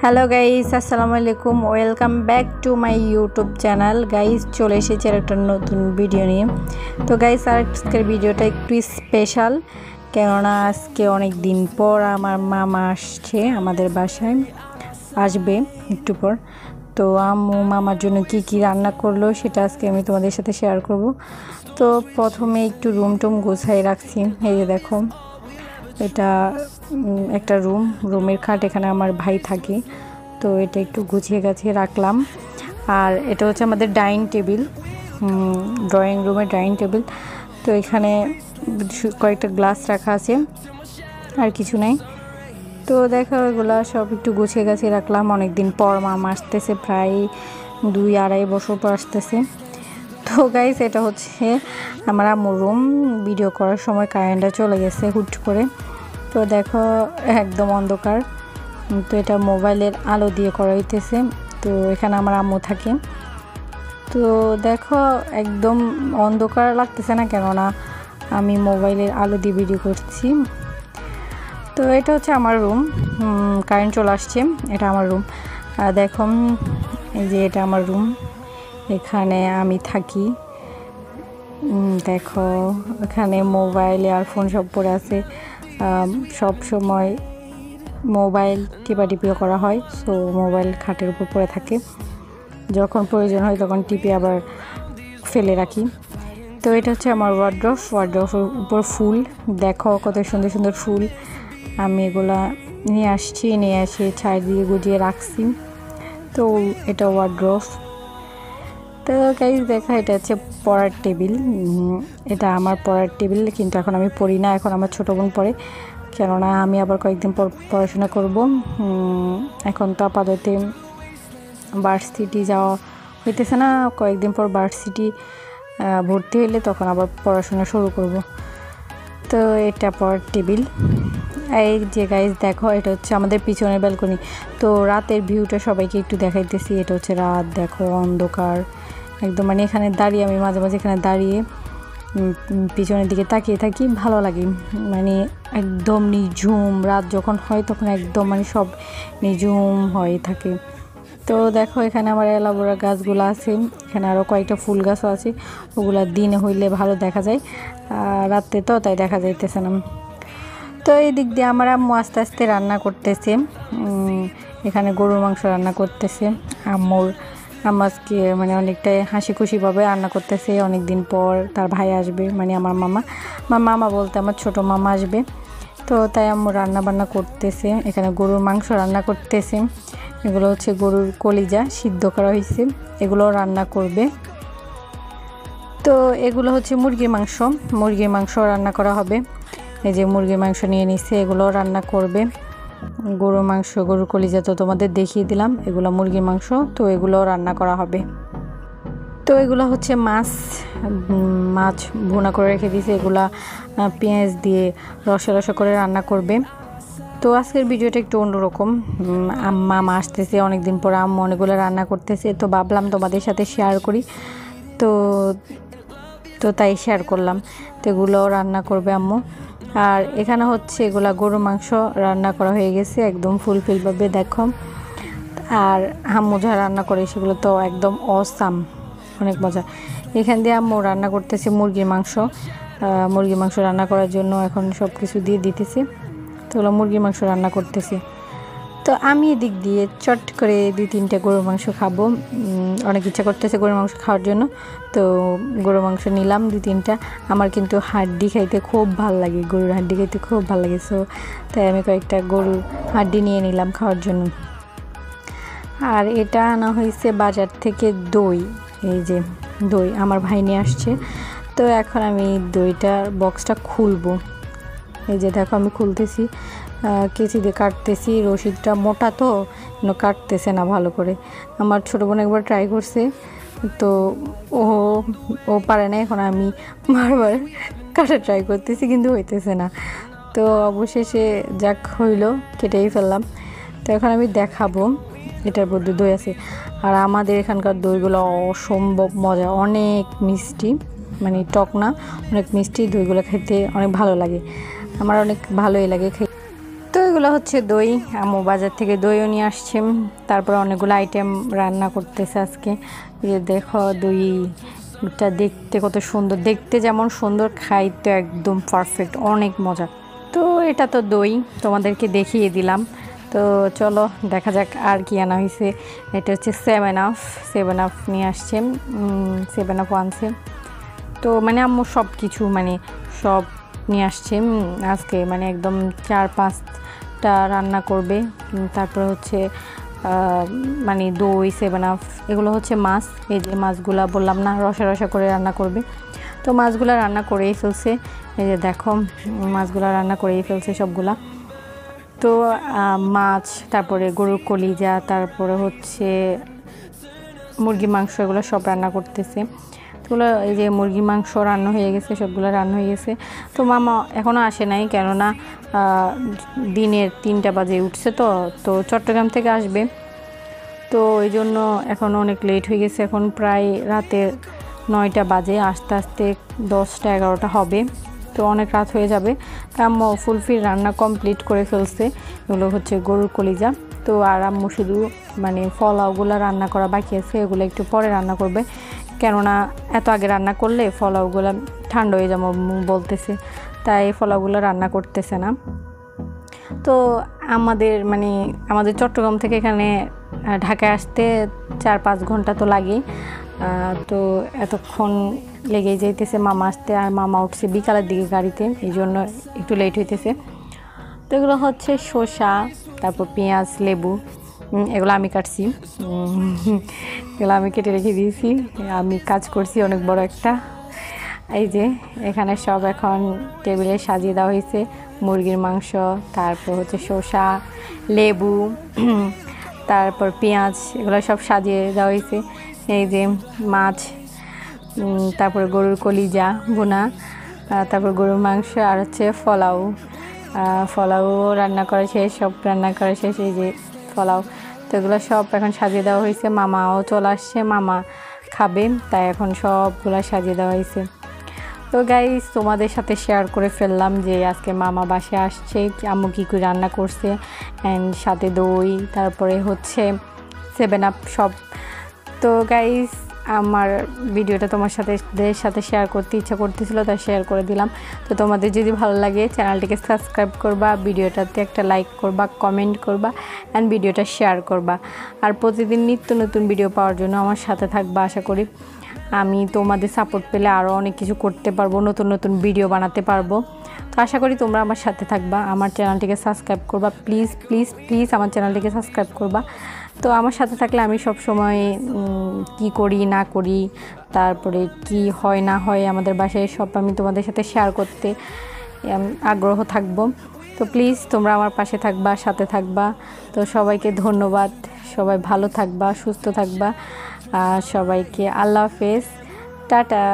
Hello guys, আসসালামু আলাইকুম। Welcome back to my YouTube channel. Guys, চলে এসেছি একটা নতুন ভিডিও নিয়ে। তো গাইস, আজকের ভিডিওটা একটু স্পেশাল, কেননা আজকে অনেক দিন পর আমার মামা আসছে আমাদের বাসায়, আসবে একটু পর। তো আম্মু মামার জন্য কি কি রান্না করলো সেটা আজকে আমি তোমাদের সাথে শেয়ার করব। তো প্রথমে একটু রুম টুম গোছাই রাখছি। এই যে দেখো, এটা একটা রুমের খাট, এখানে আমার ভাই থাকে, তো এটা একটু গুছিয়ে গাছিয়ে রাখলাম। আর এটা হচ্ছে আমাদের ডাইনিং টেবিল, ড্রয়িং রুমের ডাইনিং টেবিল। তো এখানে কয়েকটা গ্লাস রাখা আছে, আর কিছু নাই। তো দেখো, এগুলা সব একটু গুছিয়ে গাছিয়ে রাখলাম। অনেক দিন পর মামা আসতেছে, প্রায় 2-2.5 বছর পর আসতেছে। তো গাইস, এটা হচ্ছে আমার আম্মুর রুম। ভিডিও করার সময় কারেন্টটা চলে গেছে হুট করে, তো দেখো একদম অন্ধকার। তো এটা মোবাইলের আলো দিয়ে করা হইতেছে। তো এখানে আমার আম্মু থাকে। তো দেখো একদম অন্ধকার লাগতেছে না, কেননা আমি মোবাইলের আলো দিয়ে ভিডিও করছি। তো এটা হচ্ছে আমার রুম, কারেন্ট চলে আসছে, এটা আমার রুম। আর দেখো, এই যে এটা আমার রুম, এখানে আমি থাকি। দেখো এখানে মোবাইল আর ফোন সব পড়ে আছে। সব সময় মোবাইল টিপাটিপিও করা হয়, সো মোবাইল খাটের উপর পড়ে থাকে, যখন প্রয়োজন হয় তখন টিপে আবার ফেলে রাখি। তো এটা হচ্ছে আমার ওয়ার্ড্রফের উপর ফুল। দেখো কত সুন্দর সুন্দর ফুল, আমি এগুলা নিয়ে এসে ছাই দিয়ে গুজিয়ে রাখছি। তো এটা ওয়ার্ড্রফ। তো গাইস দেখা, এটা হচ্ছে পড়ার টেবিল। এটা আমার পড়ার টেবিল, কিন্তু এখন আমি পড়ি না, এখন আমার ছোটো বোন পড়ে, কেননা আমি আবার কয়েকদিন পর পড়াশোনা করব। এখন তো আপাতত ভার্সিটি যাওয়া হইতেছে না, কয়েকদিন পর ভার্সিটি ভর্তি হইলে তখন আবার পড়াশোনা শুরু করব। তো এটা পড়ার টেবিল। এই যে গাইস দেখো, এটা হচ্ছে আমাদের পিছনের ব্যালকনি। তো রাতের ভিউটা সবাইকে একটু দেখাইতেছি। এটা হচ্ছে রাত, দেখো অন্ধকার একদম, মানে এখানে দাঁড়িয়ে আমি মাঝে মাঝে এখানে দাঁড়িয়ে পিছনের দিকে তাকিয়ে থাকি, ভালো লাগে। মানে একদম নিঝুম, রাত যখন হয় তখন একদম মানে সব নিঝুম হয়ে থাকে। তো দেখো এখানে আমার এলাবোরা গাছগুলো আছে, এখানে আরও কয়েকটা ফুল গাছও আছে, ওগুলো দিনে হইলে ভালো দেখা যায়, রাত্রে তো তাই দেখা যাইতেছে না। তো এই দিক দিয়ে আমার আম্মু আস্তে আস্তে রান্না করতেছে। এখানে গরুর মাংস রান্না করতেছে। আম্মাকে মানে অনেকটাই হাসি খুশিভাবে রান্না করতেছে। অনেক দিন পর তার ভাই আসবে, মানে আমার মামা বলতে আমার ছোটো মামা আসবে। তো তাই আম্মু রান্না বান্না করতেছে। এখানে গরুর মাংস রান্না করতেছে। এগুলো হচ্ছে গরুর কলিজা সিদ্ধ করা হয়েছে, এগুলো রান্না করবে। তো এগুলো হচ্ছে মুরগির মাংস রান্না করা হবে। এই যে মুরগির মাংস নিয়ে নিচ্ছে, এগুলো রান্না করবে। গরুর কলিজা তো তোমাদের দেখিয়ে দিলাম, এগুলো মুরগির মাংস, তো এগুলো রান্না করা হবে। তো এগুলো হচ্ছে মাছ ভুনা করে রেখে দিয়েছে, এগুলা পেঁয়াজ দিয়ে রসা করে রান্না করবে। তো আজকের ভিডিওটা একটু অন্যরকম। মামা আসতেছে অনেকদিন পর, আম্মু অনেকগুলো রান্না করতেছে, তো ভাবলাম তোমাদের সাথে শেয়ার করি। তো তাই শেয়ার করলাম। তো এগুলো রান্না করবে আম্মু। আর এখানে হচ্ছে এগুলা গরুর মাংস রান্না করা হয়ে গেছে একদম ফুলফিলভাবে, দেখো। আর আম্মু যা রান্না করে সেগুলো তো একদম অসাম, অনেক মজা। এখান দিয়ে আম্মু রান্না করতেছে মুরগির মাংস রান্না করার জন্য এখন সব কিছু দিয়ে দিতেছে। তো ওগুলো মুরগির মাংস রান্না করতেছে। তো আমি এদিক দিয়ে চট করে 2-3টা গরুর মাংস খাবো, অনেক ইচ্ছা করতেছে গরুর মাংস খাওয়ার জন্য। তো গরুর মাংস নিলাম 2-3টা। আমার কিন্তু হাড্ডি খাইতে খুব ভালো লাগে, গরুর হাড্ডি খাইতে খুব ভালো লাগে। সো তাই আমি কয়েকটা গরুর হাড্ডি নিয়ে নিলাম খাওয়ার জন্য। আর এটা আনা হয়েছে বাজার থেকে দই। এই যে দই আমার ভাই নিয়ে আসছে। তো এখন আমি দইটার বক্সটা খুলবো। এই যে দেখো আমি খুলতেছি, কেচি দিয়ে কাটতেছি। রশিদটা মোটা তো কাটতেছে না ভালো করে। আমার ছোটো বোন একবার ট্রাই করছে, তো ও পারে না। এখন আমি বারবার কাটা ট্রাই করতেছি, কিন্তু হইতেছে না। তো অবশেষে যাক হইলো, কেটেই ফেললাম। তো এখন আমি দেখাবো এটার মধ্যে দই আছে। আর আমাদের এখানকার দইগুলো অসম্ভব মজা, অনেক মিষ্টি, মানে টক না, অনেক মিষ্টি। দইগুলো খেতে অনেক ভালো লাগে, আমার অনেক ভালোই লাগে খেতে। তো এগুলো হচ্ছে দই, আম্মু বাজার থেকে দইও নিয়ে আসছে। তারপর অনেকগুলো আইটেম রান্না করতেছে আজকে। এই যে দেখো দইটা দেখতে কত সুন্দর, দেখতে যেমন সুন্দর, খাইতে একদম পারফেক্ট, অনেক মজা। তো এটা তো দই তোমাদেরকে দেখিয়ে দিলাম। তো চলো দেখা যাক আর কি আনা হয়েছে। এটা হচ্ছে 7 আপ নিয়ে আসছে, 7 আপ আনছে। তো মানে আম্মু সব কিছু মানে সব নিয়ে আসছে আজকে, মানে একদম 4-5টা রান্না করবে। তারপরে হচ্ছে মানে দই, 7 আপ, এগুলো হচ্ছে মাছ। এই যে মাছগুলা বললাম না রসা রসা করে রান্না করবে, তো মাছগুলা রান্না করেই ফেলছে। এই যে দেখো মাছগুলা রান্না করেই ফেলছে সবগুলা। তো মাছ, তারপরে গরুর কলিজা, তারপরে হচ্ছে মুরগি মাংস, এগুলো সব রান্না করতেছে। এগুলো এই যে মুরগি মাংস রান্না হয়ে গেছে, সবগুলো রান্না হয়ে গেছে। তো মামা এখনও আসে নাই, কেননা দিনের 3টা বাজে উঠছে। তো চট্টগ্রাম থেকে আসবে, তো এই জন্য এখন অনেক লেট হয়ে গেছে। এখন প্রায় রাতে 9টা বাজে, আস্তে আস্তে 10টা-11টা হবে, তো অনেক রাত হয়ে যাবে। তা আম্মু ফুলফিল রান্না কমপ্লিট করে ফেলছে। এগুলো হচ্ছে গরুর কলিজা। তো আর আম্মু শুধু মানে পোলাওগুলো রান্না করা বাকি আছে, এগুলো একটু পরে রান্না করবে, কেননা এত আগে রান্না করলে পোলাওগুলো ঠান্ডা হয়ে যাবো বলতেছে, তাই পোলাওগুলো রান্না করতেছে না। তো আমাদের চট্টগ্রাম থেকে এখানে ঢাকায় আসতে 4-5 ঘন্টা তো লাগে। তো এতক্ষণ লেগেই যাইতেছে মামা আসতে, আর মামা উঠছে বিকালের দিকে গাড়িতে, এই জন্য একটু লেট হইতেছে। তো এগুলো হচ্ছে শসা, তারপর পেঁয়াজ, লেবু, এগুলো আমি কাটছি, এগুলো আমি কেটে রেখে দিয়েছি। আমি কাজ করছি অনেক বড় একটা। এই যে এখানে সব এখন টেবিলে সাজিয়ে দেওয়া হয়েছে, মুরগির মাংস, তারপর হচ্ছে শসা, লেবু, তারপর পেঁয়াজ, এগুলো সব সাজিয়ে দেওয়া হয়েছে। এই যে মাছ, তারপর গরুর কলিজা ভুনা, তারপর গরুর মাংস, আর হচ্ছে পোলাও রান্না করা শেষ, সব রান্না করা শেষ। এই যে পোলাও, তো এগুলো সব এখন সাজিয়ে দেওয়া হয়েছে। মামাও চলে আসছে, মামা খাবে, তাই এখন সবগুলো সাজিয়ে দেওয়া হয়েছে। তো গাইস তোমাদের সাথে শেয়ার করে ফেললাম যে আজকে মামা বাসায় আসছে, আম্মু কী করে রান্না করছে, অ্যান্ড সাথে দই, তারপরে হচ্ছে 7 আপ সব। তো গাইস আমার ভিডিওটা তোমার সাথে শেয়ার করতে ইচ্ছা করতেছিল, তাই শেয়ার করে দিলাম। তো তোমাদের যদি ভালো লাগে চ্যানেলটিকে সাবস্ক্রাইব করবা, ভিডিওটাতে একটা লাইক করবা, কমেন্ট করবা, অ্যান্ড ভিডিওটা শেয়ার করবা। আর প্রতিদিন নিত্য নতুন ভিডিও পাওয়ার জন্য আমার সাথে থাকবা। আশা করি আমি তোমাদের সাপোর্ট পেলে আরও অনেক কিছু করতে পারবো, নতুন নতুন ভিডিও বানাতে পারবো। তো আশা করি তোমরা আমার সাথে থাকবা, আমার চ্যানেলটিকে সাবস্ক্রাইব করবা, প্লিজ প্লিজ প্লিজ আমার চ্যানেলটিকে সাবস্ক্রাইব করবা। তো আমার সাথে থাকলে আমি সব সময় কি করি না করি, তারপরে কি হয় না হয় আমাদের বাসায়, সব আমি তোমাদের সাথে শেয়ার করতে আগ্রহ থাকবো। তো প্লিজ তোমরা আমার পাশে থাকবা, সাথে থাকবা। তো সবাইকে ধন্যবাদ, সবাই ভালো থাকবা, সুস্থ থাকবা, সবাইকে আল্লাহ হাফেজ, টাটা।